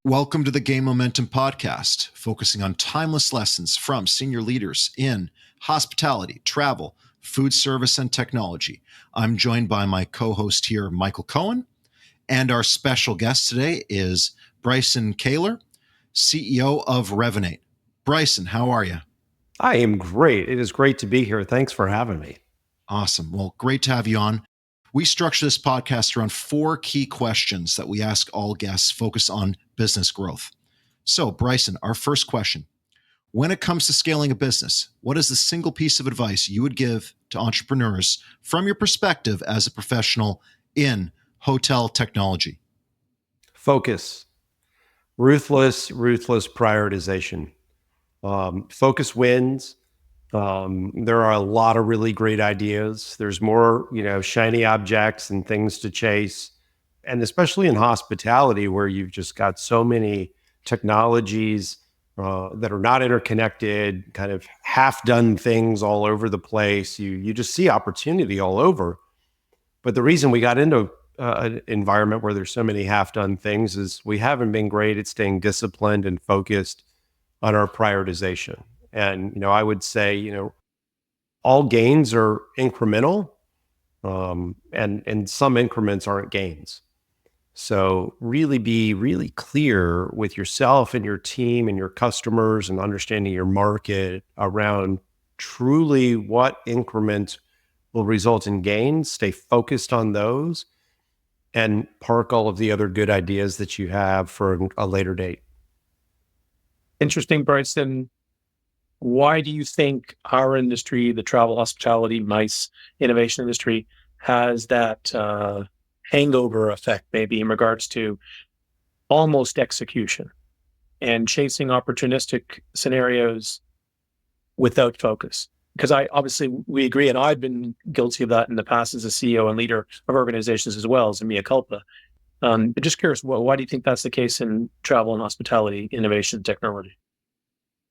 Welcome to the Game Momentum podcast, focusing on timeless lessons from senior leaders in hospitality, travel, food service, and technology. I'm joined by my co-host here, Michael Cohen, and our special guest today is Bryson Koehler, CEO of Revinate. Bryson, how are you? I am great. It is great to be here. Thanks for having me. Awesome. Well, great to have you on. We structure this podcast around 4 key questions that we ask all guests focused on business growth. So, Bryson, our first question. When it comes to scaling a business, what is the single piece of advice you would give to entrepreneurs from your perspective as a professional in hotel technology? Focus. Ruthless prioritization. Focus wins. There are a lot of really great ideas. There's more, shiny objects and things to chase. And especially in hospitality, where you've just got so many technologies that are not interconnected, kind of half-done things all over the place. You just see opportunity all over. But the reason we got into an environment where there's so many half-done things is we haven't been great at staying disciplined and focused on our prioritization. And, I would say, all gains are incremental, and some increments aren't gains. So really be really clear with yourself and your team and your customers and understanding your market around truly what increment will result in gains. Stay focused on those and park all of the other good ideas that you have for a later date. Interesting, Bryson. Why do you think our industry, the travel, hospitality, MICE innovation industry, has that hangover effect, maybe in regards to almost execution and chasing opportunistic scenarios without focus? Because we agree, and I've been guilty of that in the past as a CEO and leader of organizations as well as a mea culpa. But just curious, why do you think that's the case in travel and hospitality innovation technology?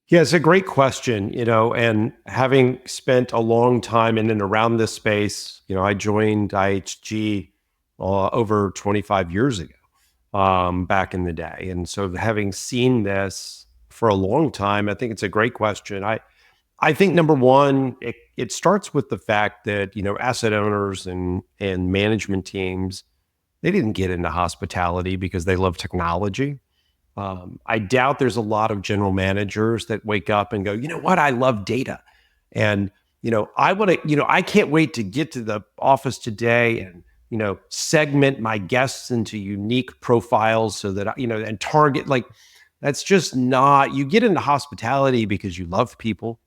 Yeah, it's a great question, and having spent a long time in and around this space, I joined IHG over 25 years ago, back in the day. And so having seen this for a long time, I think it's a great question. I think number one, it starts with the fact that, asset owners and management teams, they didn't get into hospitality because they love technology. I doubt there's a lot of general managers that wake up and go, you know what, I love data. And, I can't wait to get to the office today and, segment my guests into unique profiles so that, and target, that's just not, you get into hospitality because you love people,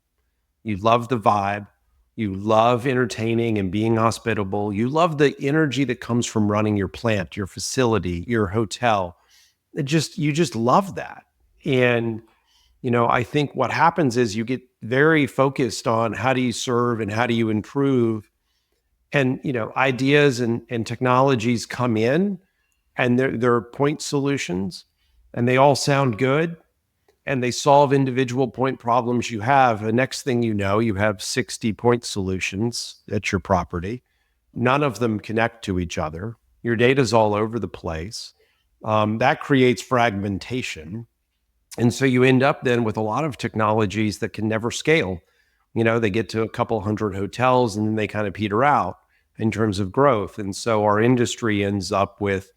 you love the vibe, you love entertaining and being hospitable, you love the energy that comes from running your plant, your facility, your hotel. You just love that. And, I think what happens is you get very focused on how do you serve and how do you improve. And, ideas and technologies come in and they're point solutions and they all sound good and they solve individual point problems you have. The next thing you know, you have 60 point solutions at your property. None of them connect to each other. Your data's all over the place. That creates fragmentation. And so you end up then with a lot of technologies that can never scale. They get to a couple hundred hotels and then they kind of peter out in terms of growth. And so our industry ends up with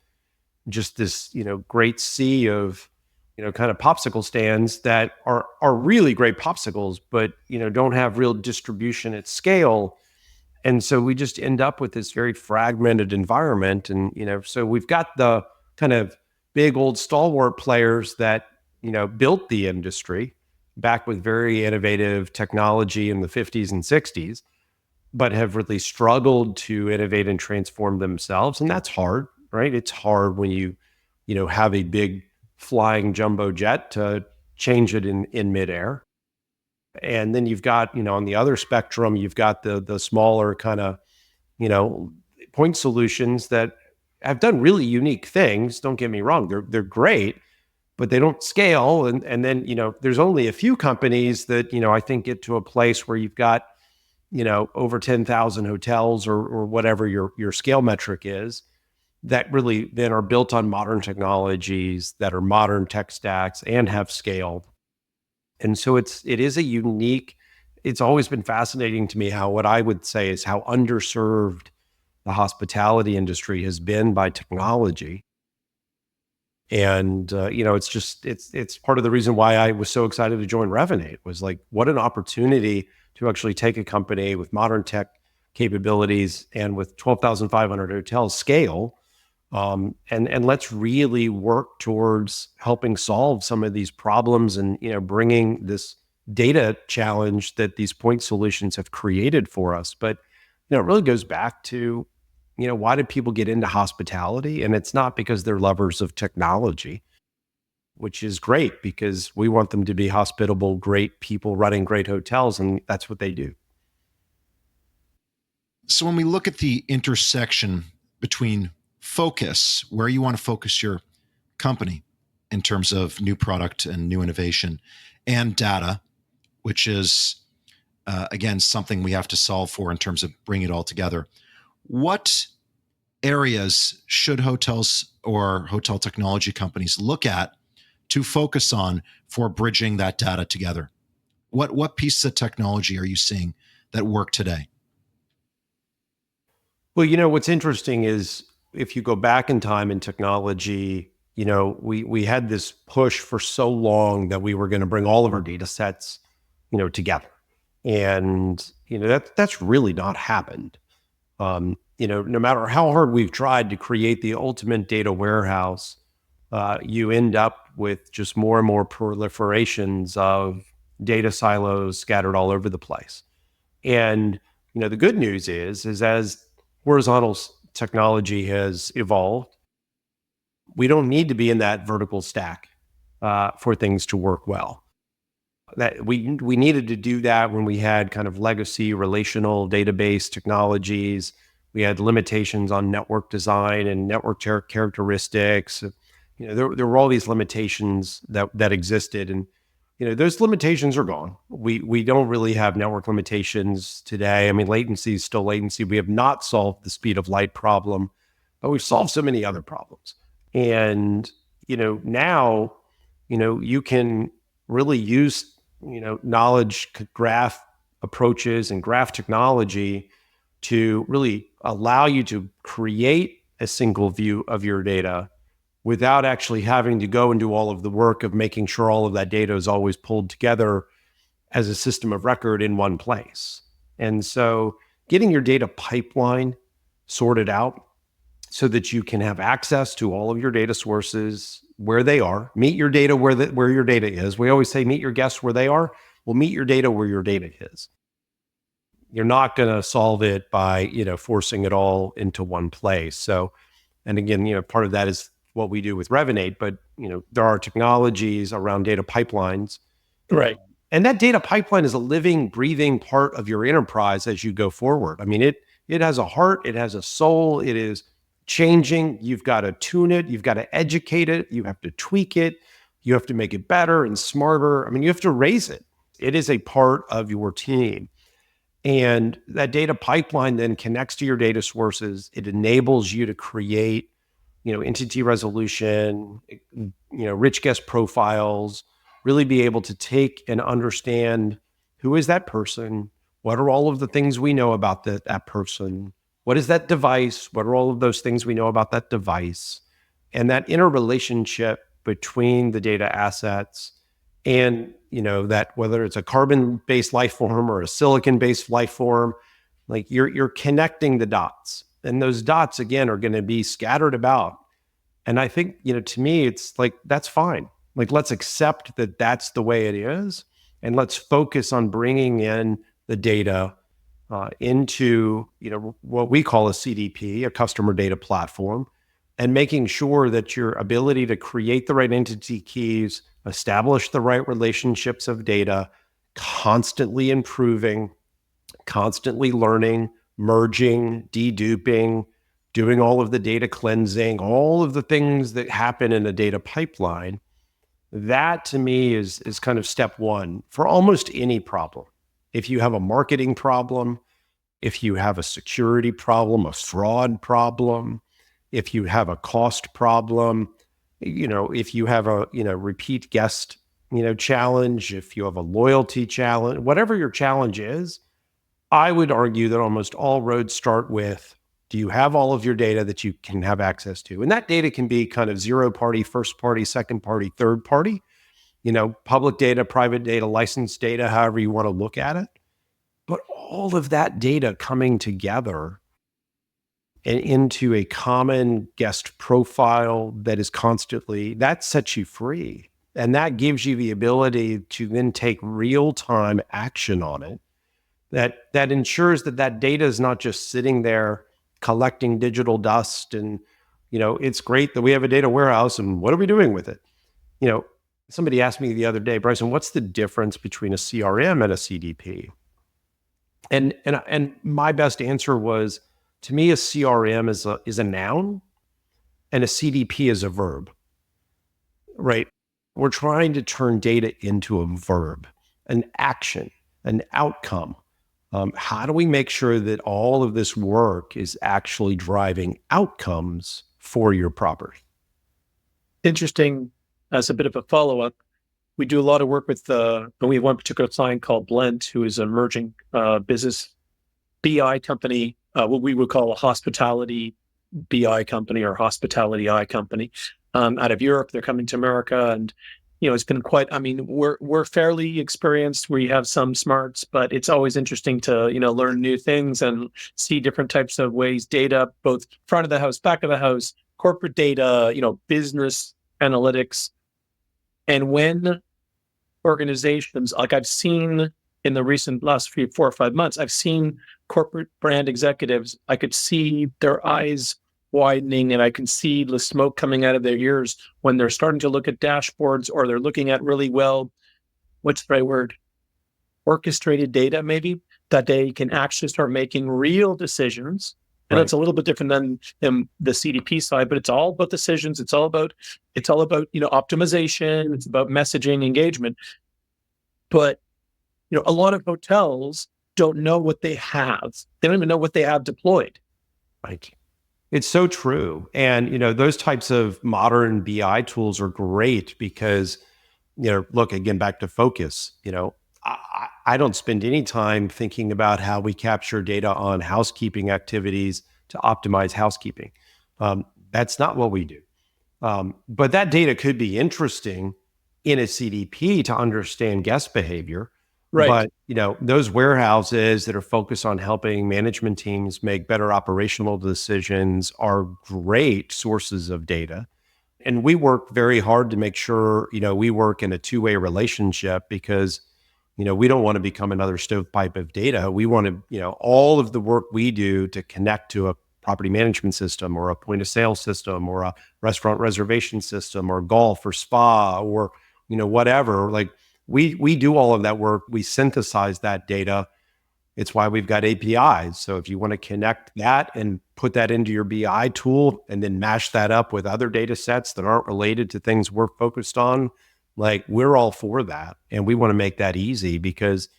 just this, great sea of, kind of popsicle stands that are really great popsicles, but, don't have real distribution at scale. And so we just end up with this very fragmented environment. And, so we've got the kind of big old stalwart players that, built the industry back with very innovative technology in the 50s and 60s, but have really struggled to innovate and transform themselves. And that's hard, right? It's hard when you have a big flying jumbo jet to change it in midair. And then you've got, on the other spectrum, you've got the smaller kind of, point solutions that have done really unique things. Don't get me wrong. They're great, but they don't scale. And then, there's only a few companies that, I think get to a place where you've got, over 10,000 hotels or whatever your scale metric is. that really then are built on modern technologies that are modern tech stacks and have scale. And so it is a unique, it's always been fascinating to me how what I would say is how underserved the hospitality industry has been by technology. And it's part of the reason why I was so excited to join Revinate was like, what an opportunity to actually take a company with modern tech capabilities and with 12,500 hotels scale, and let's really work towards helping solve some of these problems and bringing this data challenge that these point solutions have created for us. But it really goes back to why did people get into hospitality? And it's not because they're lovers of technology, which is great because we want them to be hospitable, great people running great hotels, and that's what they do. So when we look at the intersection between focus, where you want to focus your company in terms of new product and new innovation, and data, which is, again, something we have to solve for in terms of bringing it all together, what areas should hotels or hotel technology companies look at to focus on for bridging that data together? What pieces of technology are you seeing that work today? Well, what's interesting is if you go back in time in technology, we had this push for so long that we were going to bring all of our data sets, together. And, that's really not happened. No matter how hard we've tried to create the ultimate data warehouse, you end up with just more and more proliferations of data silos scattered all over the place. And, the good news is as horizontal technology has evolved, we don't need to be in that vertical stack for things to work well. That we needed to do that when we had kind of legacy relational database technologies. We had limitations on network design and network characteristics. There were all these limitations that existed, and those limitations are gone. We don't really have network limitations today. I mean, latency is still latency. We have not solved the speed of light problem, but we've solved so many other problems. And now you can really use knowledge graph approaches and graph technology to really allow you to create a single view of your data without actually having to go and do all of the work of making sure all of that data is always pulled together as a system of record in one place. And so getting your data pipeline sorted out so that you can have access to all of your data sources where they are, meet your data where your data is. We always say meet your guests where they are. Well, meet your data where your data is. You're not going to solve it by, forcing it all into one place. So, and again, part of that is what we do with Revinate, but, there are technologies around data pipelines. Right. And that data pipeline is a living, breathing part of your enterprise as you go forward. I mean, it has a heart, it has a soul, it is changing. You've got to tune it, you've got to educate it, you have to tweak it, you have to make it better and smarter. I mean, you have to raise it. It is a part of your team. And that data pipeline then connects to your data sources. It enables you to create, entity resolution, rich guest profiles, really be able to take and understand who is that person, what are all of the things we know about that person, what is that device, what are all of those things we know about that device, and that interrelationship between the data assets and that whether it's a carbon-based life form or a silicon-based life form, like you're connecting the dots, and those dots again are going to be scattered about. And I think to me it's like that's fine. Like let's accept that that's the way it is, and let's focus on bringing in the data into what we call a CDP, a customer data platform, and making sure that your ability to create the right entity keys, establish the right relationships of data, constantly improving, constantly learning, merging, deduping, doing all of the data cleansing, all of the things that happen in a data pipeline. That to me is kind of step one for almost any problem. If you have a marketing problem, if you have a security problem, a fraud problem, if you have a cost problem, if you have a, repeat guest, challenge, if you have a loyalty challenge, whatever your challenge is, I would argue that almost all roads start with, do you have all of your data that you can have access to? And that data can be kind of zero party, first party, second party, third party, public data, private data, licensed data, however you want to look at it. But all of that data coming together and into a common guest profile that is constantly, that sets you free. And that gives you the ability to then take real-time action on it. That ensures that data is not just sitting there collecting digital dust. And, it's great that we have a data warehouse, and what are we doing with it? Somebody asked me the other day, Bryson, what's the difference between a CRM and a CDP? And my best answer was, to me, a CRM is a noun and a CDP is a verb, right? We're trying to turn data into a verb, an action, an outcome. How do we make sure that all of this work is actually driving outcomes for your property? Interesting. As a bit of a follow-up, we do a lot of work with, and we have one particular client called Blent, who is an emerging business BI company, what we would call a hospitality BI company or hospitality I company, out of Europe. They're coming to America, and it's been quite. I mean, we're fairly experienced. We have some smarts, but it's always interesting to learn new things and see different types of ways data, both front of the house, back of the house, corporate data, business analytics, and when organizations, like I've seen in the recent last 4 or 5 months, I've seen corporate brand executives, I could see their eyes widening and I can see the smoke coming out of their ears when they're starting to look at dashboards, or they're looking at really well, what's the right word? Orchestrated data, maybe, that they can actually start making real decisions. And It's a little bit different than the CDP side, but it's all about decisions. It's all about optimization. It's about messaging, engagement. But a lot of hotels don't know what they have. They don't even know what they have deployed. Right. It's so true. And, those types of modern BI tools are great because, look, again, back to focus, I don't spend any time thinking about how we capture data on housekeeping activities to optimize housekeeping. That's not what we do. But that data could be interesting in a CDP to understand guest behavior. Right. But, those warehouses that are focused on helping management teams make better operational decisions are great sources of data. And we work very hard to make sure, we work in a two-way relationship because, we don't want to become another stovepipe of data. We want to, all of the work we do to connect to a property management system or a point of sale system or a restaurant reservation system or golf or spa or, whatever, like we do all of that work. We synthesize that data. It's why we've got APIs. So if you want to connect that and put that into your BI tool and then mash that up with other data sets that aren't related to things we're focused on, like we're all for that. And we want to make that easy because,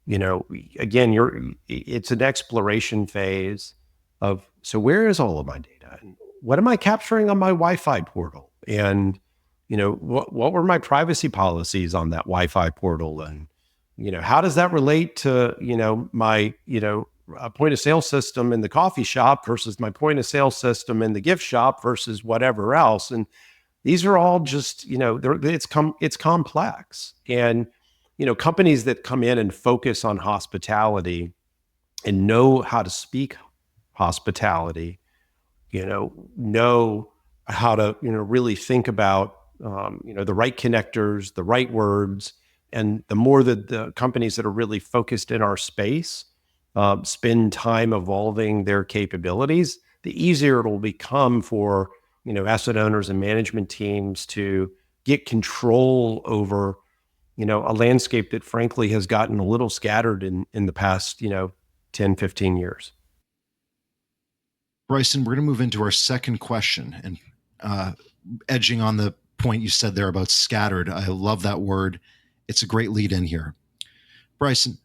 again, it's an exploration phase of, so where is all of my data? And what am I capturing on my Wi-Fi portal? And, what were my privacy policies on that Wi-Fi portal? And, how does that relate to, my, a point of sale system in the coffee shop versus my point of sale system in the gift shop versus whatever else? And these are all just, it's complex. And, companies that come in and focus on hospitality and know how to speak hospitality, know how to, really think about, the right connectors, the right words. And the more that the companies that are really focused in our space spend time evolving their capabilities, the easier it will become for, asset owners and management teams to get control over, a landscape that frankly has gotten a little scattered in the past, 10, 15 years. Bryson, we're going to move into our second question and edging on the point you said there about scattered. I love that word. It's a great lead in here. Bryson,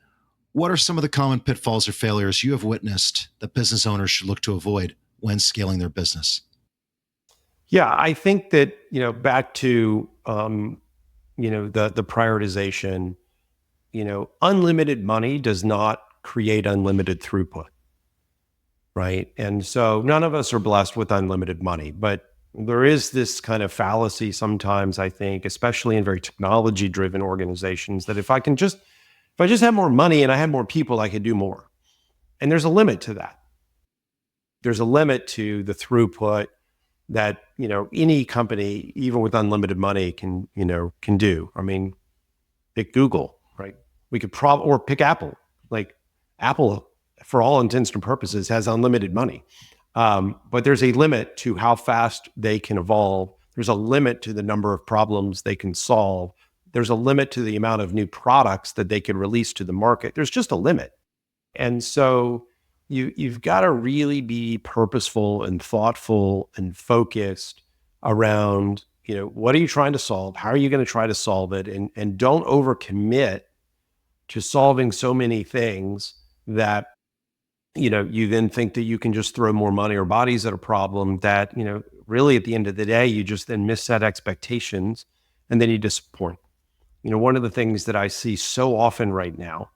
what are some of the common pitfalls or failures you have witnessed that business owners should look to avoid when scaling their business? Yeah, I think that, back to, the prioritization, unlimited money does not create unlimited throughput, right? And so none of us are blessed with unlimited money, but there is this kind of fallacy sometimes, I think, especially in very technology driven organizations, that if I just have more money and I had more people, I could do more. And there's a limit to that. There's a limit to the throughput that, any company, even with unlimited money, can do. I mean, pick Google, right? We could or pick Apple. Like Apple, for all intents and purposes, has unlimited money. But there's a limit to how fast they can evolve. There's a limit to the number of problems they can solve. There's a limit to the amount of new products that they can release to the market. There's just a limit. And so you've got to really be purposeful and thoughtful and focused around, what are you trying to solve? How are you going to try to solve it? And don't overcommit to solving so many things that, you then think that you can just throw more money or bodies at a problem that, really at the end of the day, you just then misset expectations and then you disappoint. One of the things that I see so often right now,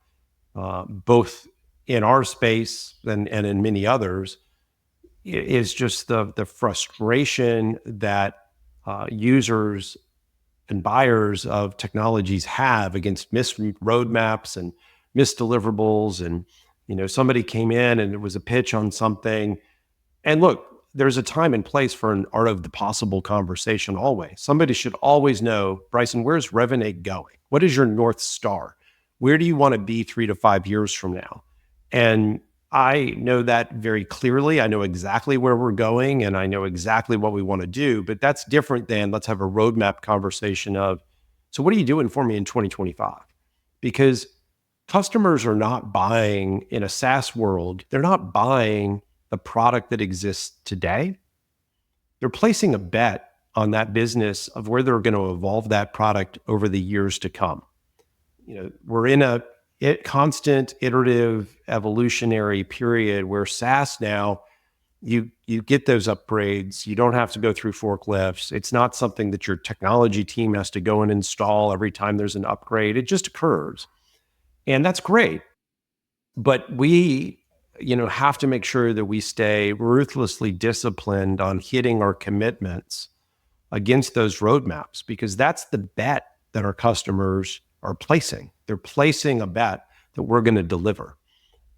both in our space and in many others, is just the frustration that users and buyers of technologies have against missed roadmaps and missed deliverables. And, somebody came in and there was a pitch on something. And look, there's a time and place for an art of the possible conversation always. Somebody should always know, Bryson, where's Revinate going? What is your North Star? Where do you want to be 3 to 5 years from now? And I know that very clearly. I know exactly where we're going and I know exactly what we want to do, but that's different than let's have a roadmap conversation of, so what are you doing for me in 2025? Because customers are not buying in a SaaS world. They're not buying the product that exists today. They're placing a bet on that business of where they're going to evolve that product over the years to come. We're in a constant iterative evolutionary period where SaaS now, you get those upgrades. You don't have to go through forklifts. It's not something that your technology team has to go and install every time there's an upgrade. It just occurs. And that's great. But we, have to make sure that we stay ruthlessly disciplined on hitting our commitments against those roadmaps, because that's the bet that our customers are placing. They're placing a bet that we're going to deliver.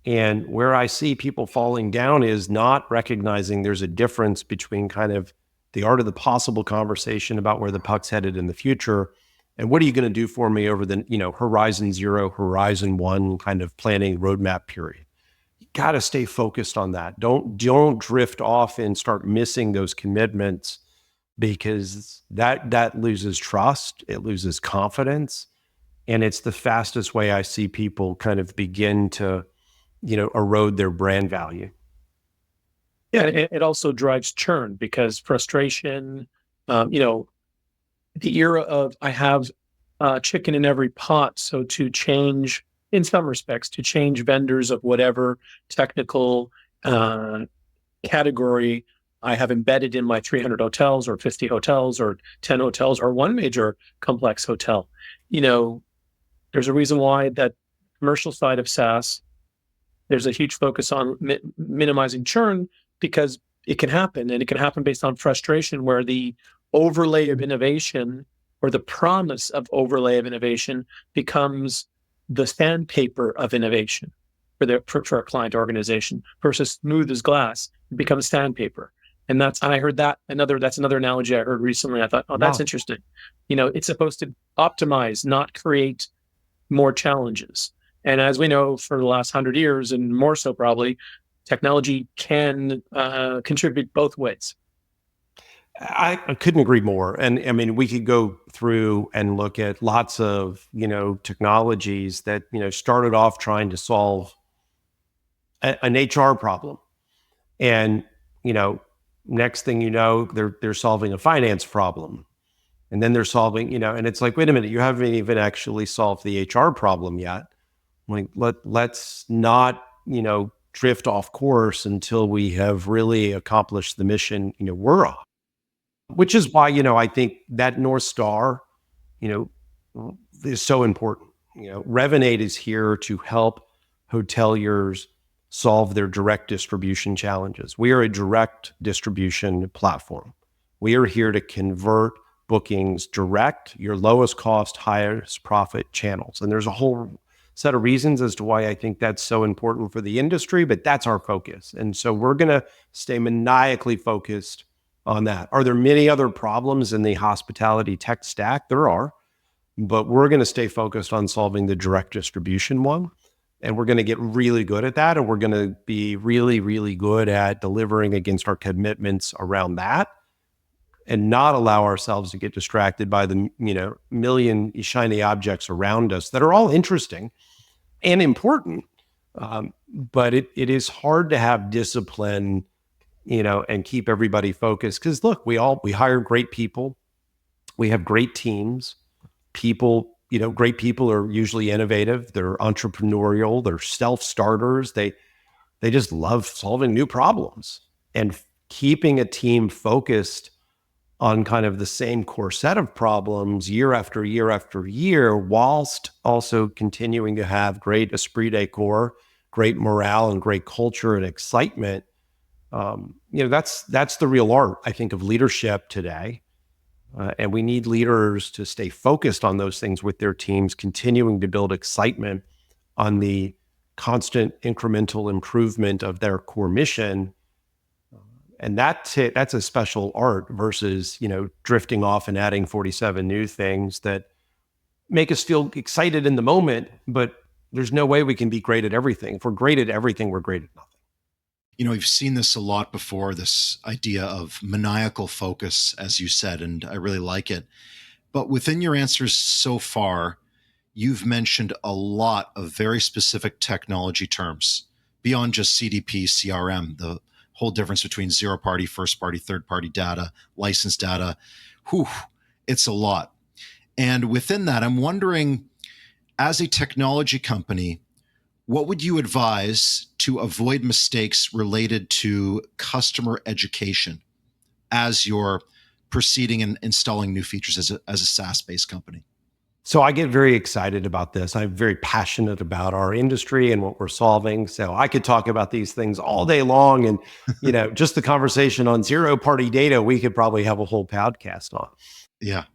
And where I see people falling down is not recognizing there's a difference between kind of the art of the possible conversation about where the puck's headed in the future and what are you going to do for me over the, horizon 0, horizon 1 kind of planning roadmap period. You got to stay focused on that. Don't drift off and start missing those commitments, because that loses trust, it loses confidence. And it's the fastest way I see people kind of begin to, erode their brand value. Yeah, it also drives churn because frustration, the era of I have chicken in every pot. So to change, in some respects, to change vendors of whatever technical category I have embedded in my 300 hotels or 50 hotels or 10 hotels or one major complex hotel. There's a reason why that commercial side of SaaS, there's a huge focus on minimizing churn, because it can happen, and it can happen based on frustration, where the overlay of innovation or the promise of overlay of innovation becomes the sandpaper of innovation for a client organization, versus smooth as glass. It becomes sandpaper. And I heard that that's another analogy I heard recently. I thought, that's interesting. It's supposed to optimize, not create more challenges. And as we know, for the last 100 years and more so probably, technology can contribute both ways. I couldn't agree more. And I mean, we could go through and look at lots of, technologies that, started off trying to solve an HR problem. And, next thing you know, they're solving a finance problem. And then they're solving, and it's like, wait a minute, you haven't even actually solved the HR problem yet. Like, let's not, drift off course until we have really accomplished the mission, we're on. which is why, I think that North Star, you is so important. Revinate is here to help hoteliers solve their direct distribution challenges. We are a direct distribution platform. We are here to convert bookings direct, your lowest cost, highest profit channels. And there's a whole set of reasons as to why I think that's so important for the industry, but that's our focus. And so we're going to stay maniacally focused on that. Are there many other problems in the hospitality tech stack? There are, but we're going to stay focused on solving the direct distribution one. And we're going to get really good at that. And we're going to be really, really good at delivering against our commitments around that and not allow ourselves to get distracted by the, million shiny objects around us that are all interesting and important. But it is hard to have discipline, and keep everybody focused. Because look, we hire great people. We have great teams. Great people are usually innovative. They're entrepreneurial. They're self-starters. They just love solving new problems and keeping a team focused on kind of the same core set of problems year after year after year, whilst also continuing to have great esprit de corps, great morale, and great culture and excitement. That's the real art, I think, of leadership today. And we need leaders to stay focused on those things with their teams, continuing to build excitement on the constant incremental improvement of their core mission. And that's a special art versus, drifting off and adding 47 new things that make us feel excited in the moment, but there's no way we can be great at everything. If we're great at everything, we're great at nothing. We've seen this a lot before, this idea of maniacal focus, as you said, and I really like it. But within your answers so far, you've mentioned a lot of very specific technology terms beyond just CDP, CRM, the whole difference between zero party, first party, third party data, license data. It's a lot. And within that, I'm wondering, as a technology company, what would you advise to avoid mistakes related to customer education as you're proceeding and installing new features as a SaaS-based company? So I get very excited about this. I'm very passionate about our industry and what we're solving. So I could talk about these things all day long. And, just the conversation on zero-party data, we could probably have a whole podcast on. Yeah.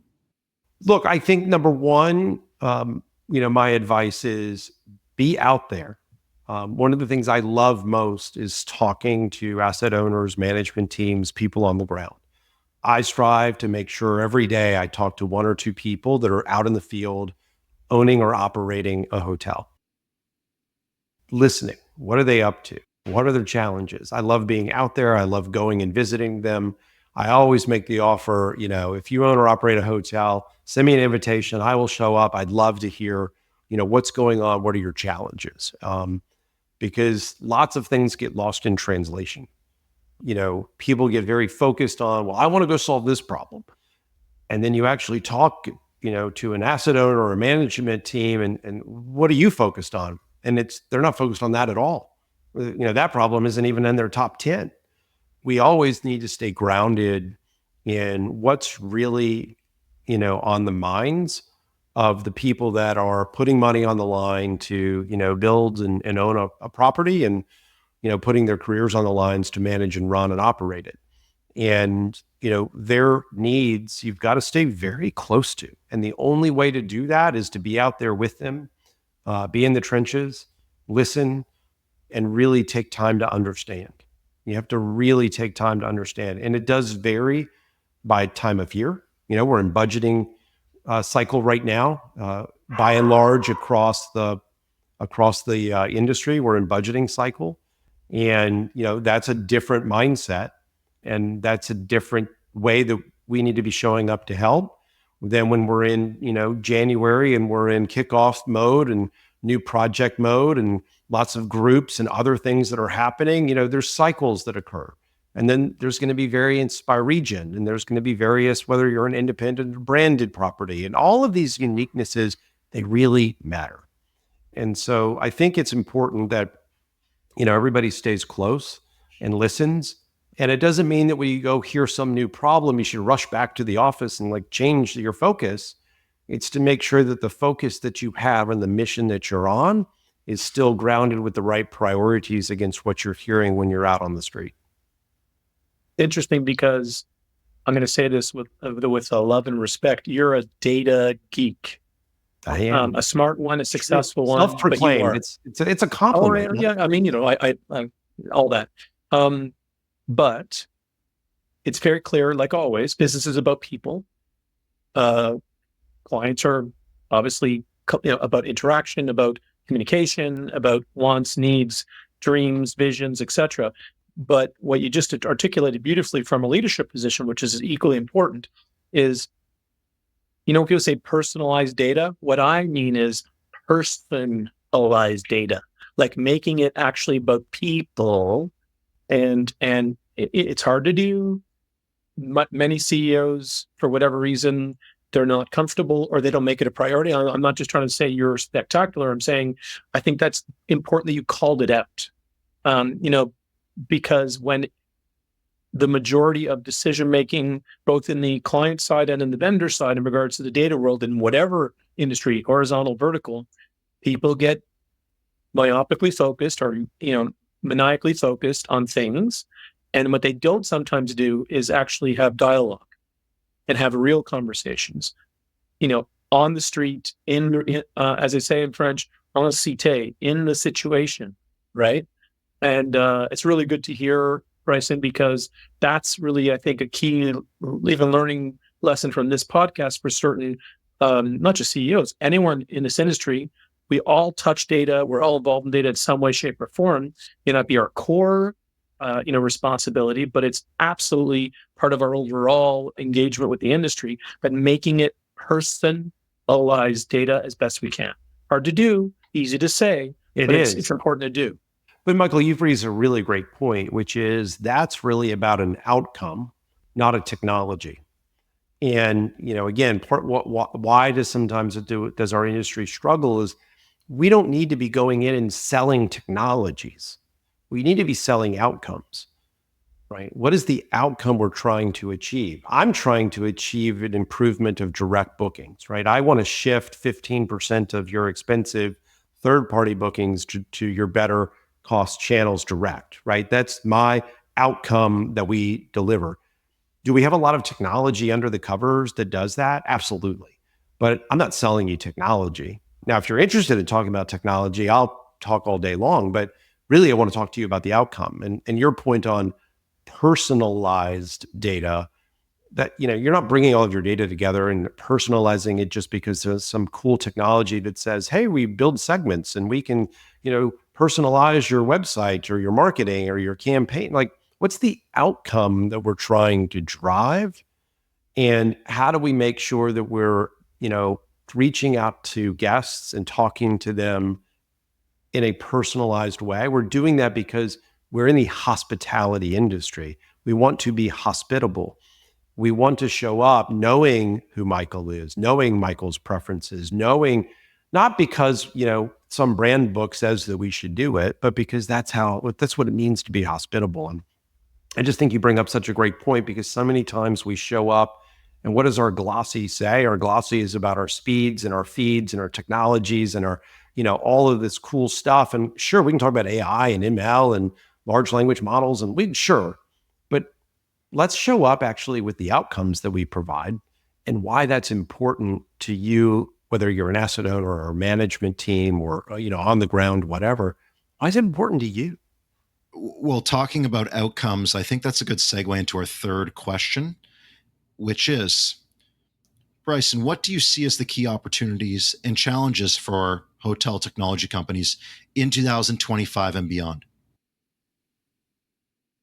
Look, I think number one, my advice is be out there. One of the things I love most is talking to asset owners, management teams, people on the ground. I strive to make sure every day I talk to one or two people that are out in the field owning or operating a hotel. Listening. What are they up to? What are their challenges? I love being out there. I love going and visiting them. I always make the offer, if you own or operate a hotel, send me an invitation. I will show up. I'd love to hear, what's going on. What are your challenges? Because lots of things get lost in translation. People get very focused on, well, I want to go solve this problem. And then you actually talk, to an asset owner or a management team and what are you focused on? And they're not focused on that at all. That problem isn't even in their top 10. We always need to stay grounded in what's really, on the minds of the people that are putting money on the line to, build and own a property and, putting their careers on the lines to manage and run and operate it. And, their needs, you've got to stay very close to. And the only way to do that is to be out there with them, be in the trenches, listen, and really take time to understand. You have to really take time to understand. And it does vary by time of year. We're in budgeting cycle right now. By and large, across the industry, we're in budgeting cycle. And, that's a different mindset. And that's a different way that we need to be showing up to help than when we're in, January and we're in kickoff mode and new project mode and lots of groups and other things that are happening. There's cycles that occur. And then there's going to be variance by region, and there's going to be various, whether you're an independent or branded property, and all of these uniquenesses, they really matter. And so I think it's important that, everybody stays close and listens And it doesn't mean that when you go hear some new problem, you should rush back to the office and like change your focus. It's to make sure that the focus that you have and the mission that you're on is still grounded with the right priorities against what you're hearing when you're out on the street. Interesting, because I'm going to say this with love and respect. You're a data geek. I am a smart one, a successful one. Self-proclaimed. It's a compliment. Oh, yeah. I mean, I all that. But it's very clear, like always, business is about people. Clients are obviously about interaction, about communication, about wants, needs, dreams, visions, etc. But what you just articulated beautifully from a leadership position, which is equally important, is, people say personalized data. What I mean is personalized data, like making it actually about people. And it's hard to do. Many CEOs, for whatever reason, they're not comfortable or they don't make it a priority. I'm not just trying to say you're spectacular. I'm saying I think that's important that you called it out. Because when the majority of decision making, both in the client side and in the vendor side, in regards to the data world, in whatever industry, horizontal, vertical, people get myopically focused or maniacally focused on things. And what they don't sometimes do is actually have dialogue and have real conversations, on the street, as they say in French, on a cité, in the situation, right? And it's really good to hear, Bryson, because that's really, I think, a key, even learning lesson from this podcast for certain, not just CEOs, anyone in this industry. We all touch data. We're all involved in data in some way, shape, or form. It not be our core, responsibility, but it's absolutely part of our overall engagement with the industry. But making it personalized data as best we can. Hard to do, easy to say. It's important to do. But Michael, you've raised a really great point, which is that's really about an outcome, not a technology. And again, why does our industry struggle is we don't need to be going in and selling technologies. We need to be selling outcomes, right? What is the outcome we're trying to achieve? I'm trying to achieve an improvement of direct bookings, right? I want to shift 15% of your expensive third-party bookings to your better cost channels direct, right? That's my outcome that we deliver. Do we have a lot of technology under the covers that does that? Absolutely. But I'm not selling you technology. Now, if you're interested in talking about technology, I'll talk all day long, but really I want to talk to you about the outcome and your point on personalized data, that you're not bringing all of your data together and personalizing it just because there's some cool technology that says, hey, we build segments and we can personalize your website or your marketing or your campaign. Like, what's the outcome that we're trying to drive? And how do we make sure that we're reaching out to guests and talking to them in a personalized way? We're doing that because we're in the hospitality industry. We want to be hospitable. We want to show up knowing who Michael is, knowing Michael's preferences, knowing not because, some brand book says that we should do it, but because that's what it means to be hospitable. And I just think you bring up such a great point, because so many times we show up and what does our glossy say? Our glossy is about our speeds and our feeds and our technologies and our, all of this cool stuff. And sure, we can talk about AI and ML and large language models but let's show up actually with the outcomes that we provide and why that's important to you, whether you're an asset owner or a management team or, on the ground, whatever. Why is it important to you? Well, talking about outcomes, I think that's a good segue into our third question, which is, Bryson, what do you see as the key opportunities and challenges for hotel technology companies in 2025 and beyond?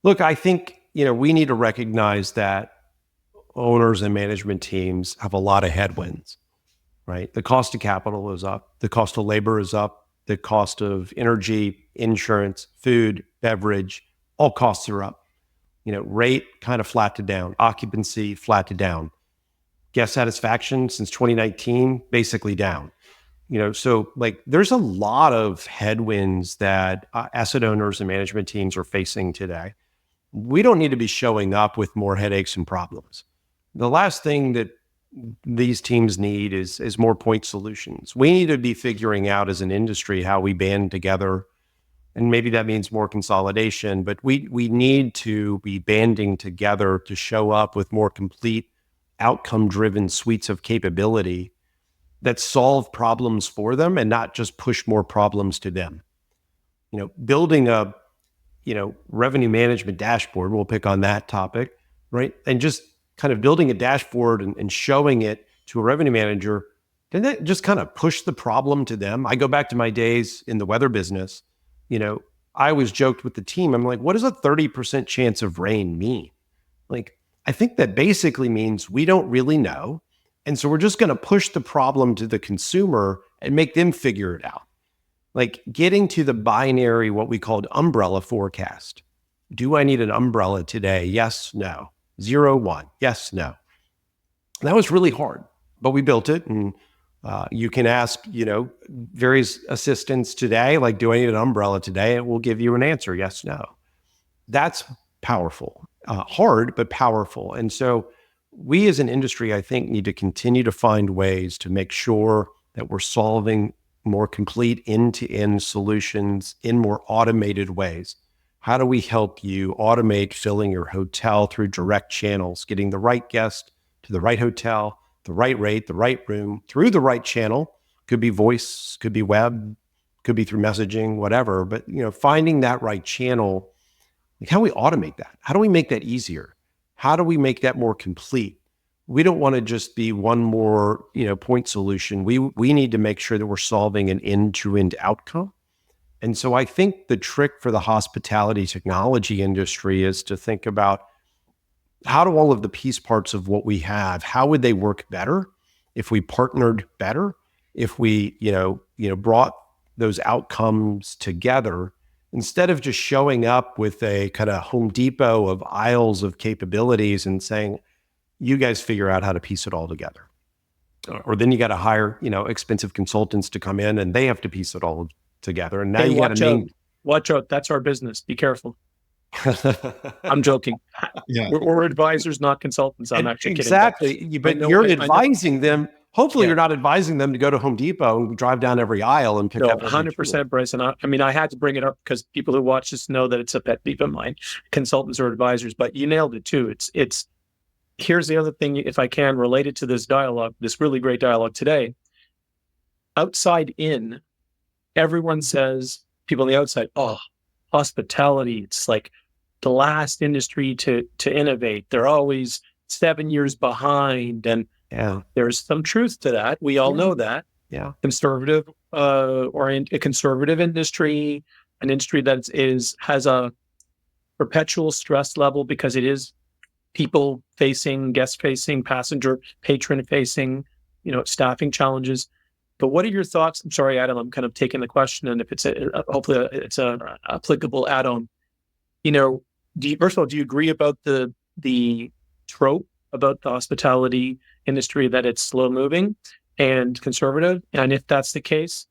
Look, I think, we need to recognize that owners and management teams have a lot of headwinds, right? The cost of capital is up. The cost of labor is up. The cost of energy, insurance, food, beverage, all costs are up. Rate kind of flat to down, occupancy flat to down. Guest satisfaction since 2019, basically down. So there's a lot of headwinds that asset owners and management teams are facing today. We don't need to be showing up with more headaches and problems. The last thing that these teams need is more point solutions. We need to be figuring out as an industry how we band together, and maybe that means more consolidation, but we need to be banding together to show up with more complete outcome-driven suites of capability that solve problems for them and not just push more problems to them. Building a revenue management dashboard, we'll pick on that topic, right? And just kind of building a dashboard and showing it to a revenue manager, didn't that just kind of push the problem to them? I go back to my days in the weather business. I always joked with the team, I'm like, what does a 30% chance of rain mean? Like, I think that basically means we don't really know. And so we're just going to push the problem to the consumer and make them figure it out. Like getting to the binary, what we called umbrella forecast. Do I need an umbrella today? Yes, no. 0, 1. Yes, no. That was really hard, but we built it. And you can ask, various assistants today, like, do I need an umbrella today? It will give you an answer. Yes, no. That's powerful, hard, but powerful. And so we as an industry, I think, need to continue to find ways to make sure that we're solving more complete end-to-end solutions in more automated ways. How do we help you automate filling your hotel through direct channels, getting the right guest to the right hotel, the right rate, the right room, through the right channel? Could be voice, could be web, could be through messaging, whatever. But finding that right channel, like how do we automate that? How do we make that easier? How do we make that more complete? We don't want to just be one more, point solution. We need to make sure that we're solving an end-to-end outcome. And so I think the trick for the hospitality technology industry is to think about how do all of the piece parts of what we have, how would they work better if we partnered better, if we, brought those outcomes together instead of just showing up with a kind of Home Depot of aisles of capabilities and saying, you guys figure out how to piece it all together. Or then you got to hire, expensive consultants to come in and they have to piece it all together. And now you got to watch out. That's our business. Be careful. I'm joking. Yeah. We're advisors, not consultants. I'm actually kidding. Exactly. But you're advising them. Hopefully you're not advising them to go to Home Depot and drive down every aisle and pick up. 100%, Bryson. I had to bring it up because people who watch this know that it's a pet peeve of mine, consultants or advisors, but you nailed it too. Here's the other thing, if I can, related to this dialogue, this really great dialogue today. Outside in, everyone says, people on the outside, hospitality, it's like the last industry to innovate. They're always 7 years behind. And there's some truth to that. We all know that. Yeah. Conservative a conservative industry, an industry that has a perpetual stress level because it is people facing, guest facing, passenger, patron facing, staffing challenges. But what are your thoughts? I'm sorry, Adam, I'm kind of taking the question, and if it's hopefully it's a applicable add-on. First of all, do you agree about the trope about the hospitality industry that it's slow moving and conservative? And if that's the case,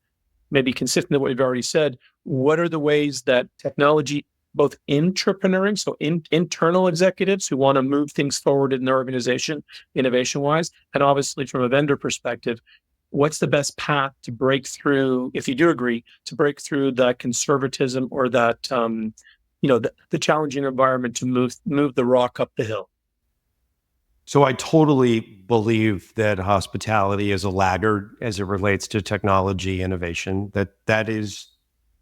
maybe consistent with what you've already said, what are the ways that technology, both entrepreneuring, so internal executives who want to move things forward in their organization, innovation-wise, and obviously from a vendor perspective, what's the best path to break through, if you do agree, to break through that conservatism or that, the challenging environment to move the rock up the hill? So I totally believe that hospitality is a laggard as it relates to technology innovation. That is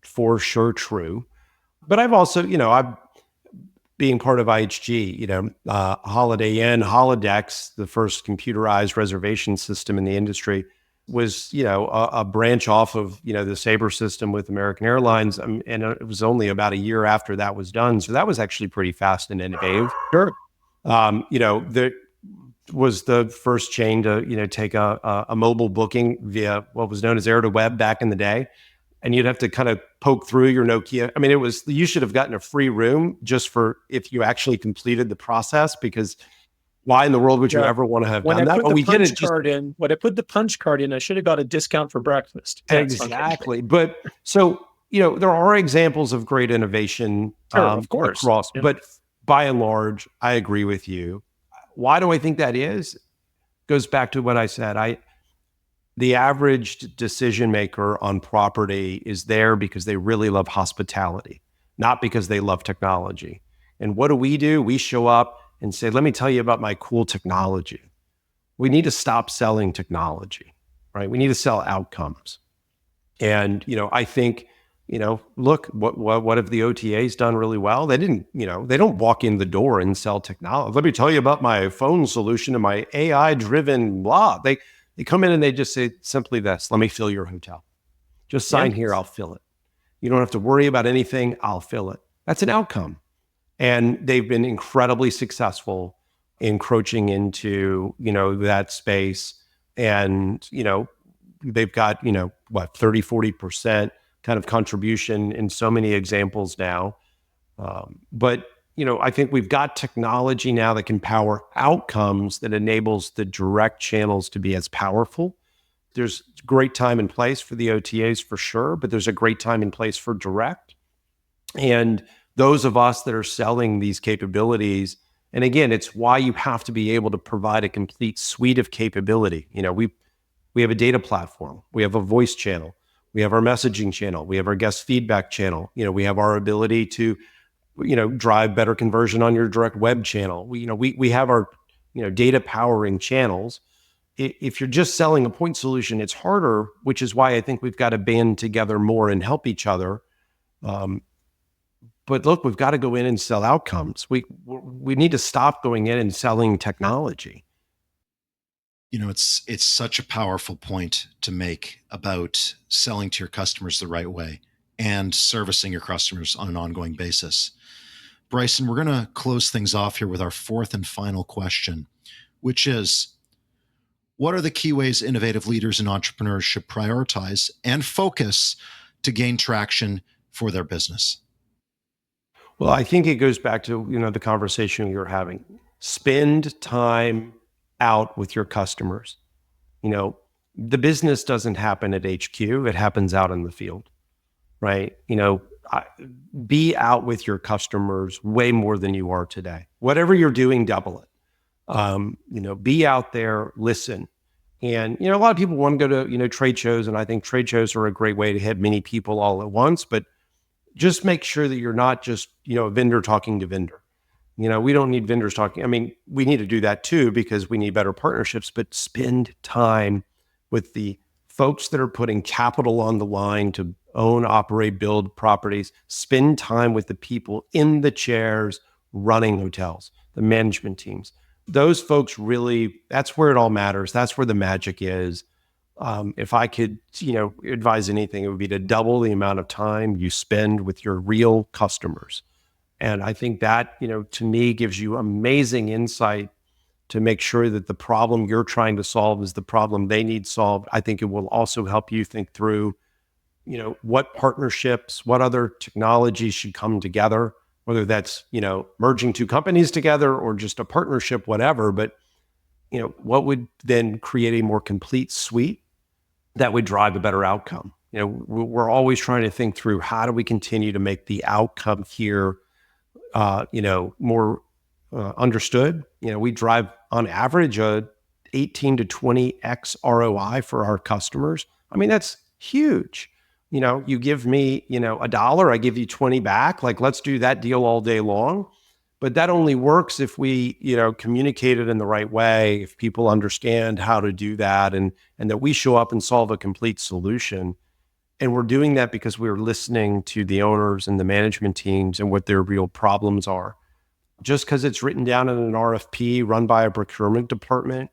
for sure true. But I've also, I'm being part of IHG, Holiday Inn, Holodex, the first computerized reservation system in the industry, was, a branch off of, the Sabre system with American Airlines. And it was only about a year after that was done. So that was actually pretty fast and innovative. Sure. There was the first chain to, take a mobile booking via what was known as air to web back in the day. And you'd have to kind of poke through your Nokia. I mean, you should have gotten a free room just for if you actually completed the process, because why in the world would you ever want to have done that? When I put the punch card in, I should have got a discount for breakfast. Exactly. But so, there are examples of great innovation of course. across, yeah. by and large, I agree with you. Why do I think that is? Goes back to what I said. The average decision maker on property is there because they really love hospitality, not because they love technology. And what do? We show up and say, let me tell you about my cool technology. We need to stop selling technology, right? We need to sell outcomes. And, I think, look, what have the OTAs done really well? They didn't, they don't walk in the door and sell technology. Let me tell you about my phone solution and my AI driven blah. They come in and they just say simply this: let me fill your hotel. Just sign here, I'll fill it. You don't have to worry about anything, I'll fill it. That's an outcome. And they've been incredibly successful encroaching into, that space. And, they've got, 30, 40% kind of contribution in so many examples now. But I think we've got technology now that can power outcomes that enables the direct channels to be as powerful. There's a great time and place for the OTAs for sure, but there's a great time and place for direct. And those of us that are selling these capabilities, and again, it's why you have to be able to provide a complete suite of capability. We have a data platform, we have a voice channel, we have our messaging channel, we have our guest feedback channel. We have our ability to drive better conversion on your direct web channel. We have our, data powering channels. If you're just selling a point solution, it's harder, which is why I think we've got to band together more and help each other. But look, we've got to go in and sell outcomes. We need to stop going in and selling technology. It's such a powerful point to make about selling to your customers the right way and servicing your customers on an ongoing basis. Bryson, we're going to close things off here with our fourth and final question, which is, what are the key ways innovative leaders and entrepreneurs should prioritize and focus to gain traction for their business? Well, I think it goes back to, the conversation we were having. Spend time out with your customers. The business doesn't happen at HQ, it happens out in the field, right? Be out with your customers way more than you are today. Whatever you're doing, double it. Be out there, listen. And, a lot of people want to go to, trade shows, and I think trade shows are a great way to hit many people all at once, but just make sure that you're not just, a vendor talking to vendor. We don't need vendors talking. I mean, we need to do that too, because we need better partnerships, but spend time with the folks that are putting capital on the line to own, operate, build properties. Spend time with the people in the chairs running hotels, the management teams. Those folks really, that's where it all matters. That's where the magic is. If I could, advise anything, it would be to double the amount of time you spend with your real customers. And I think that, to me, gives you amazing insight to make sure that the problem you're trying to solve is the problem they need solved. I think it will also help you think through, what partnerships, what other technologies should come together, whether that's, merging two companies together or just a partnership, whatever. But, what would then create a more complete suite that would drive a better outcome? We're always trying to think through, how do we continue to make the outcome here more understood. We drive on average a 18 to 20x ROI for our customers. I mean, that's huge. You give me, $1, I give you 20 back. Like, let's do that deal all day long. But that only works if we, communicate it in the right way, if people understand how to do that, and that we show up and solve a complete solution. And we're doing that because we're listening to the owners and the management teams and what their real problems are. Just because it's written down in an RFP run by a procurement department,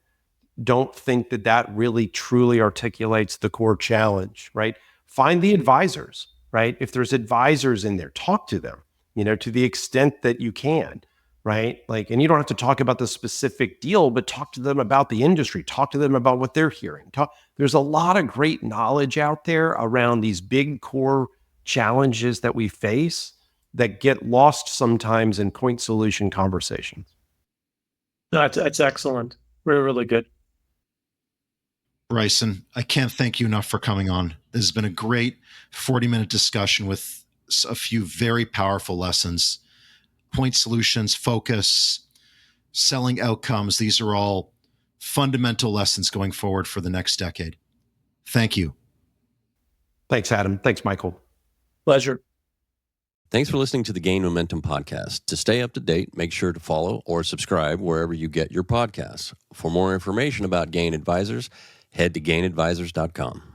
don't think that that really truly articulates the core challenge, right? Find the advisors, right? If there's advisors in there, talk to them, to the extent that you can, right? And you don't have to talk about the specific deal, but talk to them about the industry, talk to them about what they're hearing. There's a lot of great knowledge out there around these big core challenges that we face that get lost sometimes in point solution conversations. That's excellent. Really, really good. Bryson, I can't thank you enough for coming on. This has been a great 40-minute discussion with a few very powerful lessons. point solutions, focus, selling outcomes. These are all fundamental lessons going forward for the next decade. Thank you. Thanks, Adam. Thanks, Michael. Pleasure. Thanks for listening to the Gain Momentum podcast. To stay up to date, make sure to follow or subscribe wherever you get your podcasts. For more information about Gain Advisors, head to gainadvisors.com.